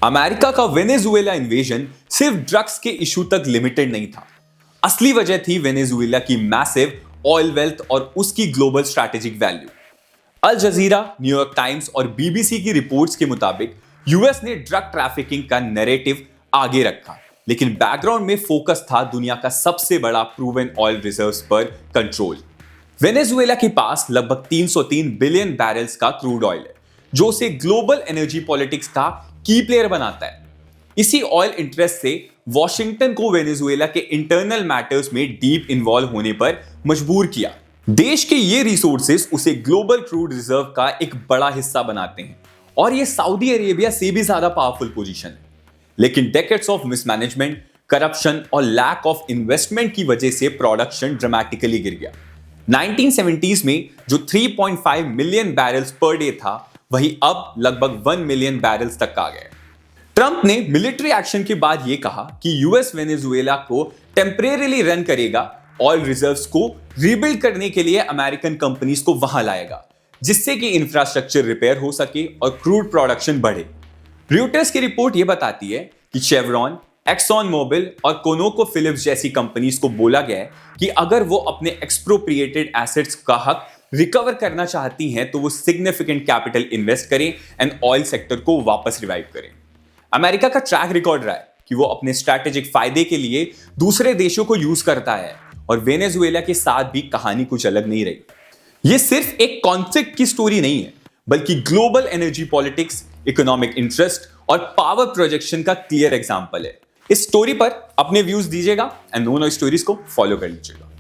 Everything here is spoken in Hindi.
अमेरिका का वेनेजुएला इन्वेजन सिर्फ ड्रग्स के इशू तक लिमिटेड नहीं था। असली वजह थी वेनेजुएला की मैसिव ऑयल वेल्थ और उसकी ग्लोबल स्ट्रैटेजिक वैल्यू। अल जजीरा, न्यूयॉर्क टाइम्स और बीबीसी की रिपोर्ट्स के मुताबिक यूएस ने ड्रग ट्रैफिकिंग का नैरेटिव आगे रखा, लेकिन बैकग्राउंड में फोकस था दुनिया का सबसे बड़ा प्रूवन ऑयल रिजर्व्स पर कंट्रोल। वेनेजुएला के पास लगभग 303 बिलियन बैरल्स का क्रूड ऑयल है, जो उसे ग्लोबल एनर्जी पॉलिटिक्स का की प्लेयर बनाता है। इसी ऑयल इंटरेस्ट से वॉशिंगटन को वेनेजुएला के इंटरनल मैटर्स में डीप इन्वॉल्व होने पर मजबूर किया। देश के ये रिसोर्सेज उसे ग्लोबल क्रूड रिजर्व का एक बड़ा हिस्सा बनाते हैं और ये सऊदी अरेबिया से भी ज्यादा पावरफुल पोजीशन है। लेकिन डेकेड्स ऑफ मिसमैनेजमेंट, करप्शन और लैक ऑफ इन्वेस्टमेंट की वजह से प्रोडक्शन ड्रामेटिकली गिर गया। 1970s में जो 3.5 मिलियन बैरल्स पर डे था, वही अब लगभग 1 मिलियन बैरल्स तक आ गए। ट्रंप ने मिलिट्री एक्शन के बाद यह कहा कि यूएस वेनेजुएला को टेम्परेरीली रन करेगा, ऑयल रिजर्व्स को रीबिल्ड करने के लिए अमेरिकन कंपनीज को वहां लाएगा, जिससे कि इंफ्रास्ट्रक्चर रिपेयर हो सके और क्रूड प्रोडक्शन बढ़े। रॉयटर्स की रिपोर्ट यह बताती है कि शेवरॉन, एक्सॉन मोबिल और कोनोको फिलिप्स जैसी कंपनीज को बोला गया है कि अगर वो अपने एक्सप्रोप्रिएटेड एसेट्स का हक रिकवर करना चाहती हैं तो वो सिग्निफिकेंट कैपिटल इन्वेस्ट करें एंड ऑयल सेक्टर को वापस रिवाइव करें। अमेरिका का ट्रैक रिकॉर्ड रहा है कि वो अपने स्ट्रैटेजिक फायदे के लिए दूसरे देशों को यूज करता है, और वेनेजुएला के साथ भी कहानी कुछ अलग नहीं रही। ये सिर्फ एक कॉन्फ्लिक्ट की स्टोरी नहीं है, बल्कि global energy politics, economic interest और पावर प्रोजेक्शन का क्लियर एग्जांपल है। इस स्टोरी पर अपने व्यूज दीजिएगा एंड नो नॉइज स्टोरीज को फॉलो कर लीजिएगा।